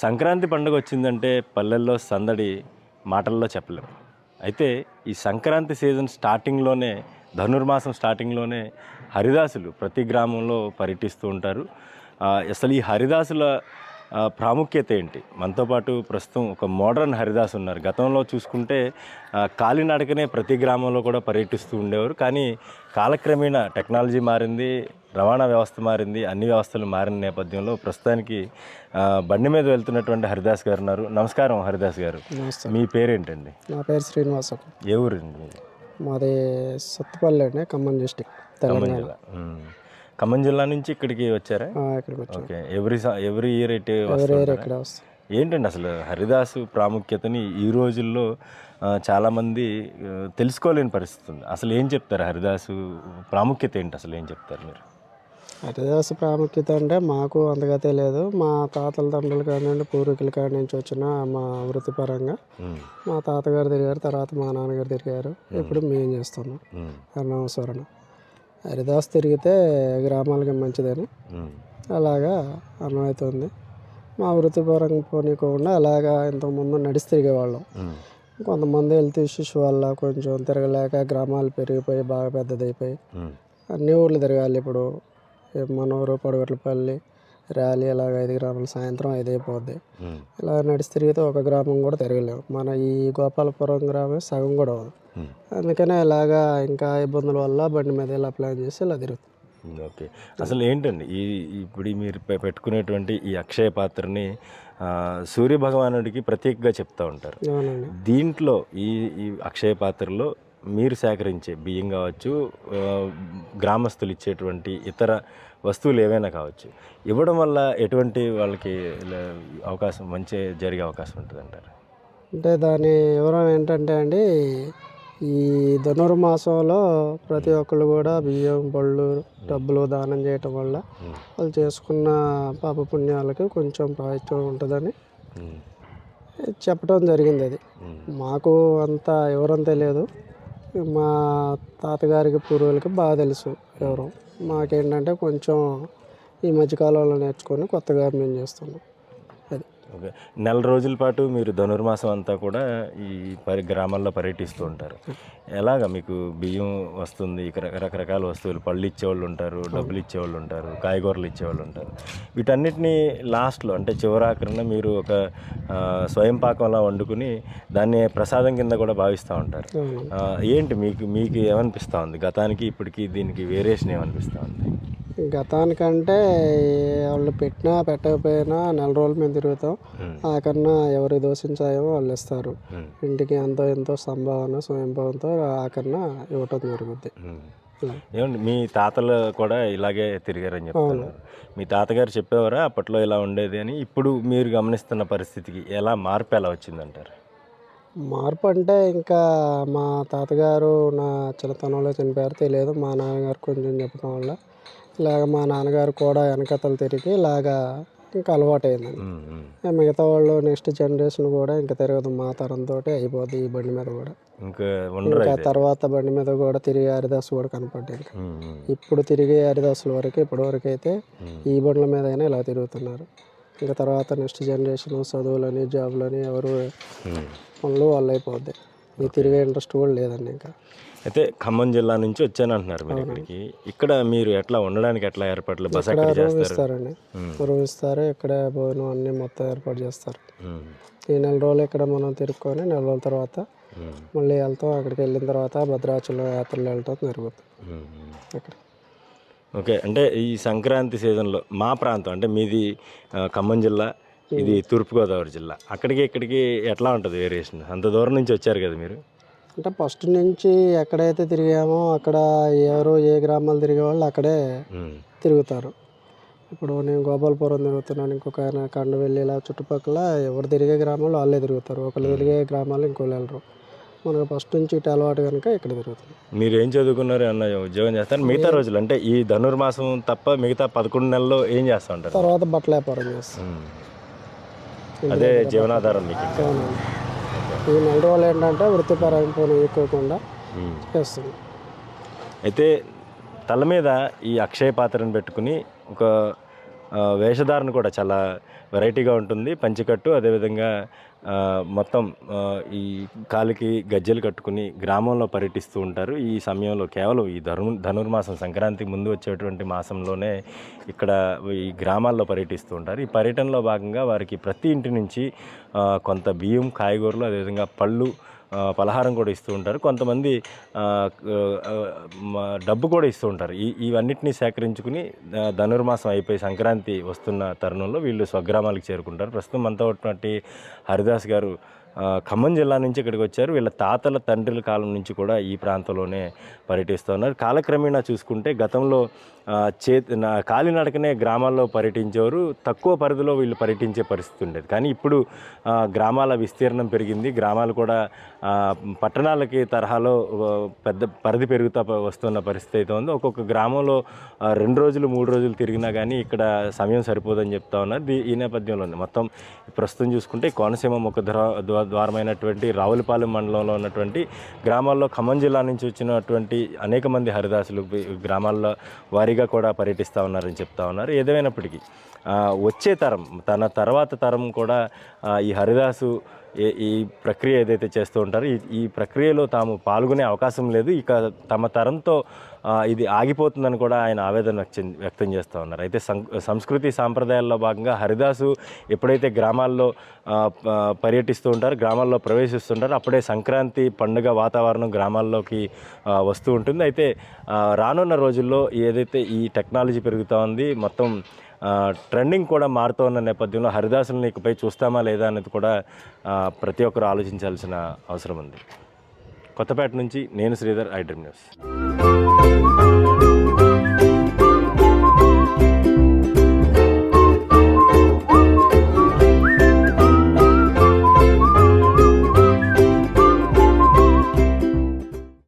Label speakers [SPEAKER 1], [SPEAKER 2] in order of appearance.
[SPEAKER 1] సంక్రాంతి పండుగ వచ్చిందంటే పల్లెల్లో సందడి మాటల్లో చెప్పలేం. అయితే ఈ సంక్రాంతి సీజన్ స్టార్టింగ్లోనే ధనుర్మాసం స్టార్టింగ్లోనే హరిదాసులు ప్రతి గ్రామంలో పర్యటిస్తూ ఉంటారు. అసలు ఈ హరిదాసుల ప్రాముఖ్యత ఏంటి? మనతో పాటు ప్రస్తుతం ఒక మోడర్న్ హరిదాస్ ఉన్నారు. గతంలో చూసుకుంటే కాలినడకనే ప్రతి గ్రామంలో కూడా పర్యటిస్తూ ఉండేవారు. కానీ కాలక్రమేణా టెక్నాలజీ మారింది, రవాణా వ్యవస్థ మారింది, అన్ని వ్యవస్థలు మారిన నేపథ్యంలో ప్రస్తుతానికి బండి మీద వెళ్తున్నటువంటి హరిదాస్ గారు ఉన్నారు. నమస్కారం హరిదాస్ గారు.
[SPEAKER 2] నమస్తే.
[SPEAKER 1] మీ పేరేంటండి?
[SPEAKER 2] నా పేరు శ్రీనివాసం.
[SPEAKER 1] ఏ ఊరండి?
[SPEAKER 2] మాది సత్తుపల్లి అండి, ఖమ్మం డిస్టిక్,
[SPEAKER 1] ఖమ్మం
[SPEAKER 2] తెలంగాణ.
[SPEAKER 1] జిల్లా. ఖమ్మం జిల్లా నుంచి ఇక్కడికి వచ్చారా?
[SPEAKER 2] ఇక్కడికి వచ్చాం.
[SPEAKER 1] ఓకే. ఎవ్రీ ఇయర్ ఇటు
[SPEAKER 2] ఎవరు
[SPEAKER 1] వస్తుంటారా?
[SPEAKER 2] ఇక్కడ వస్తాం.
[SPEAKER 1] ఏంటండి అసలు హరిదాసు ప్రాముఖ్యతని ఈ రోజుల్లో చాలామంది తెలుసుకోలేని పరిస్థితి ఉంది. అసలు ఏం చెప్తారు? హరిదాసు ప్రాముఖ్యత ఏంటి? అసలు ఏం చెప్తారు మీరు?
[SPEAKER 2] హరిదాస ప్రాముఖ్యత అంటే మాకు అంతగా తెలియదు. మా తాతల తండ్రుల కాడి నుండి, పూర్వీకుల కాడి నుంచి వచ్చిన మా వృత్తిపరంగా మా తాతగారు తిరిగారు, తర్వాత మా నాన్నగారు తిరిగారు, ఇప్పుడు మేము చేస్తున్నాం అన్నవసరణ. హరిదాస్ తిరిగితే గ్రామాలకి మంచిదని అలాగా అర్థమవుతుంది. మా వృత్తిపరంగా పోనీకోకుండా అలాగా ఇంతకుముందు నడిచి తిరిగేవాళ్ళం. కొంతమంది హెల్త్ ఇష్యూస్ వల్ల కొంచెం తిరగలేక గ్రామాలు పెరిగిపోయి బాగా పెద్దదైపోయి అన్ని ఊర్లు తిరగాలి. ఇప్పుడు మనూరు, పడగట్లపల్లి, ర్యాలీ, అలాగ 5 గ్రామాలు సాయంత్రం 5 అయిపోద్ది. ఇలా నడిచి తిరిగితే ఒక గ్రామం కూడా తిరగలేము. మన ఈ గోపాలపురం గ్రామం సగం కూడా అవ్వదు. అందుకనే ఇలాగా ఇంకా ఇబ్బందుల వల్ల బండి మీద ఇలా ప్లాన్ చేసి ఇలా తిరుగుతాం.
[SPEAKER 1] ఓకే. అసలు ఏంటండి ఇప్పుడు మీరు పెట్టుకునేటువంటి ఈ అక్షయ పాత్రని సూర్య భగవానుడికి ప్రత్యేకంగా చెప్తూ ఉంటారు.
[SPEAKER 2] అవునండి.
[SPEAKER 1] దీంట్లో ఈ ఈ అక్షయ పాత్రలో మీరు సేకరించే బియ్యం కావచ్చు, గ్రామస్తులు ఇచ్చేటువంటి ఇతర వస్తువులు ఏవైనా కావచ్చు, ఇవ్వడం వల్ల ఎటువంటి వాళ్ళకి అవకాశం మంచి జరిగే అవకాశం ఉంటుంది అంటారు?
[SPEAKER 2] అంటే దాని వివరం ఏంటంటే అండి, ఈ ధనుర్మాసంలో ప్రతి ఒక్కళ్ళు కూడా బియ్యం, పళ్ళు, డబ్బులు దానం చేయటం వల్ల వాళ్ళు చేసుకున్న పాప పుణ్యాలకి కొంచెం ప్రాయశ్చిత్తం ఉంటుందని చెప్పడం జరిగింది. అది మాకు అంత వివరం తెలియదు. మా తాతగారికి, పూర్వులకి బాగా తెలుసు వివరం. మాకేంటంటే కొంచెం ఈ మధ్యకాలంలో నేర్చుకొని కొత్తగా మేము చేస్తున్నాం. అది
[SPEAKER 1] ఓకే. నెల రోజుల పాటు మీరు ధనుర్మాసం అంతా కూడా ఈ గ్రామాల్లో పర్యటిస్తూ ఉంటారు. ఎలాగ మీకు బియ్యం వస్తుంది, రకరకాల వస్తువులు, పళ్ళు ఇచ్చేవాళ్ళు ఉంటారు, డబ్బులు ఇచ్చేవాళ్ళు ఉంటారు, కాయగూరలు ఇచ్చేవాళ్ళు ఉంటారు. వీటన్నిటినీ లాస్ట్లో అంటే చివరాఖరిన మీరు ఒక స్వయం పాకంలా వండుకుని దాన్ని ప్రసాదం కింద కూడా భావిస్తూ ఉంటారు. ఏంటి మీకు ఏమనిపిస్తూ ఉంది? గతానికి ఇప్పటికి దీనికి వేరియేషన్ ఏమనిపిస్తూ ఉంది?
[SPEAKER 2] గతానికంటే వాళ్ళు పెట్టినా పెట్టకపోయినా నెల రోజులు మేము తిరుగుతాం. ఆ కన్నా ఎవరు దోషించాయేమో వాళ్ళు ఇస్తారు. ఇంటికి ఎంతో సంభావన స్వయంభావంతో ఆ కన్నా ఇవ్వటం జరుగుద్ది.
[SPEAKER 1] ఏమండి, మీ తాతలు కూడా ఇలాగే తిరిగారని చెప్తున్నారు. మీ తాతగారు చెప్పేవారా అప్పట్లో ఇలా ఉండేది అని? ఇప్పుడు మీరు గమనిస్తున్న పరిస్థితికి మార్పు ఎలా వచ్చిందంటారు?
[SPEAKER 2] మార్పు అంటే ఇంకా మా తాతగారు నా చిన్నతనంలో చనిపోయారు, తెలియదు. మా నాన్నగారు కొంచెం చెప్పడం వల్ల ఇలాగ మా నాన్నగారు కూడా వెనకతలు తిరిగి ఇలాగా ఇంకా అలవాటు అయిందండి. మిగతా వాళ్ళు నెక్స్ట్ జనరేషన్ కూడా ఇంకా తిరగదు, మా తరంతో అయిపోద్ది. ఈ బండి మీద కూడా ఇంకా తర్వాత బండి మీద కూడా తిరిగే హరిదాసు కూడా కనపడ్డాయి. ఇంకా ఇప్పుడు తిరిగే హరిదాసుల వరకు ఇప్పటివరకు అయితే ఈ బండ్ల మీద అయినా ఇలా తిరుగుతున్నారు. ఇంకా తర్వాత నెక్స్ట్ జనరేషన్ చదువులని, జాబులని, ఎవరు పనులు వాళ్ళు అయిపోద్ది. ఈ తిరిగే ఇంట్రెస్ట్ కూడా లేదండి. ఇంకా
[SPEAKER 1] అయితే ఖమ్మం జిల్లా నుంచి వచ్చానంటున్నారు మీరు ఇక్కడికి. ఇక్కడ మీరు ఎట్లా ఉండడానికి ఎట్లా ఏర్పాట్లు? బస్
[SPEAKER 2] ఇస్తారండి, రూమ్ ఇస్తారు. ఇక్కడ భోజనం అన్నీ మొత్తం ఏర్పాటు చేస్తారు. ఈ 4 రోజులు ఇక్కడ మనం తిరుక్కొని 4 రోజుల తర్వాత మళ్ళీ వెళ్తాం. అక్కడికి వెళ్ళిన తర్వాత భద్రాచలం యాత్రలు వెళ్ళటం జరుగుతుంది అక్కడ.
[SPEAKER 1] ఓకే. అంటే ఈ సంక్రాంతి సీజన్లో మా ప్రాంతం అంటే మీది ఖమ్మం జిల్లా, ఇది తూర్పుగోదావరి జిల్లా, అక్కడికి ఇక్కడికి ఎట్లా ఉంటుంది వేరియేషన్? అంత దూరం నుంచి వచ్చారు కదా మీరు.
[SPEAKER 2] అంటే ఫస్ట్ నుంచి ఎక్కడైతే తిరిగామో అక్కడ ఎవరు ఏ గ్రామాలు తిరిగే వాళ్ళు అక్కడే తిరుగుతారు. ఇప్పుడు నేను గోపాలపురం తిరుగుతున్నాను, ఇంకొక ఆయన కండవెల్లి, ఇలా చుట్టుపక్కల ఎవరు తిరిగే గ్రామాలు వాళ్ళే తిరుగుతారు. ఒకళ్ళు తిరిగే గ్రామాలు ఇంకోళ్ళు వెళ్ళరు. మనకు ఫస్ట్ నుంచి ఇటు అలవాటు కనుక ఇక్కడ తిరుగుతాం.
[SPEAKER 1] మీరు ఏం చదువుకున్నారు? అన్న ఉద్యోగం చేస్తారు? మిగతా రోజులు అంటే ఈ ధనుర్మాసం తప్ప మిగతా 11 నెలల్లో ఏం చేస్తూ ఉంటారు?
[SPEAKER 2] తర్వాత బట్టల వ్యాపారం చేస్తాం.
[SPEAKER 1] అదే జీవనాధారం మీకు?
[SPEAKER 2] ఈ 4 రోజులు ఏంటంటే వృత్తిపరంగా పోనీ ఎక్కువకుండా చేస్తుంది.
[SPEAKER 1] అయితే తల మీద ఈ అక్షయ పాత్రను పెట్టుకుని ఒక వేషధారణ కూడా చాలా వెరైటీగా ఉంటుంది. పంచెకట్టు అదేవిధంగా మొత్తం ఈ కాలికి గజ్జెలు కట్టుకుని గ్రామంలో పర్యటిస్తూ ఉంటారు. ఈ సమయంలో కేవలం ఈ ధనుర్మాసం సంక్రాంతికి ముందు వచ్చేటువంటి మాసంలోనే ఇక్కడ ఈ గ్రామాల్లో పర్యటిస్తూ ఉంటారు. ఈ పర్యటనలో భాగంగా వారికి ప్రతి ఇంటి నుంచి కొంత బియ్యం, కాయగూరలు అదేవిధంగా పళ్ళు, పలహారం కూడా ఇస్తూ ఉంటారు. కొంతమంది డబ్బు కూడా ఇస్తూ ఉంటారు. ఇవన్నిటినీ సేకరించుకుని ధనుర్మాసం అయిపోయి సంక్రాంతి వస్తున్న తరుణంలో వీళ్ళు స్వగ్రామాలకు చేరుకుంటారు. ప్రస్తుతం మనతో ఉన్నటువంటి హరిదాస్ గారు ఖమ్మం జిల్లా నుంచి ఇక్కడికి వచ్చారు. వీళ్ళ తాతల తండ్రుల కాలం నుంచి కూడా ఈ ప్రాంతంలోనే పర్యటిస్తున్నారు. కాలక్రమేణా చూసుకుంటే గతంలో కాలినడకనే గ్రామాల్లో పర్యటించేవారు. తక్కువ పరిధిలో వీళ్ళు పర్యటించే పరిస్థితి ఉండేది. కానీ ఇప్పుడు గ్రామాల విస్తీర్ణం పెరిగింది. గ్రామాలు కూడా పట్టణాలకి తరహాలో పెద్ద పరిధి పెరుగుతూ వస్తున్న పరిస్థితి అయితే ఉంది. ఒక్కొక్క గ్రామంలో 2 రోజులు 3 రోజులు తిరిగినా కానీ ఇక్కడ సమయం సరిపోదని చెప్తా ఉన్నారు. ఈ నేపథ్యంలో మొత్తం ప్రస్తుతం చూసుకుంటే కోనసీమ ముఖ ద్వారమైనటువంటి రావులపాలెం మండలంలో ఉన్నటువంటి గ్రామాల్లో ఖమ్మం జిల్లా నుంచి వచ్చినటువంటి అనేక మంది హరిదాసులు గ్రామాల్లో వారీగా కూడా పర్యటిస్తూ ఉన్నారని చెప్తా ఉన్నారు. ఏదేమైనప్పటికీ వచ్చే తరం, తన తర్వాత తరం కూడా ఈ హరిదాసు ఈ ప్రక్రియ ఏదైతే చేస్తూ ఉంటారో ఈ ప్రక్రియలో తాము పాల్గొనే అవకాశం లేదు. ఇక తమ తరంతో ఇది ఆగిపోతుందని కూడా ఆయన ఆవేదన వ్యక్తం చేస్తూ ఉన్నారు. అయితే సంస్కృతి సాంప్రదాయాల్లో భాగంగా హరిదాసు ఎప్పుడైతే గ్రామాల్లో పర్యటిస్తూ ఉంటారో, గ్రామాల్లో ప్రవేశిస్తుంటారో అప్పుడే సంక్రాంతి పండుగ వాతావరణం గ్రామాల్లోకి వస్తూ ఉంటుంది. అయితే రానున్న రోజుల్లో ఏదైతే ఈ టెక్నాలజీ పెరుగుతూ ఉంది, మొత్తం ట్రెండింగ్ కూడా మారుతూ ఉన్న నేపథ్యంలో హరిదాసులను ఇకపై చూస్తామా లేదా అనేది కూడా ప్రతి ఒక్కరు ఆలోచించాల్సిన అవసరం ఉంది. కొత్తపేట నుంచి నేను శ్రీధర్, ఐ డ్రీమ్ న్యూస్.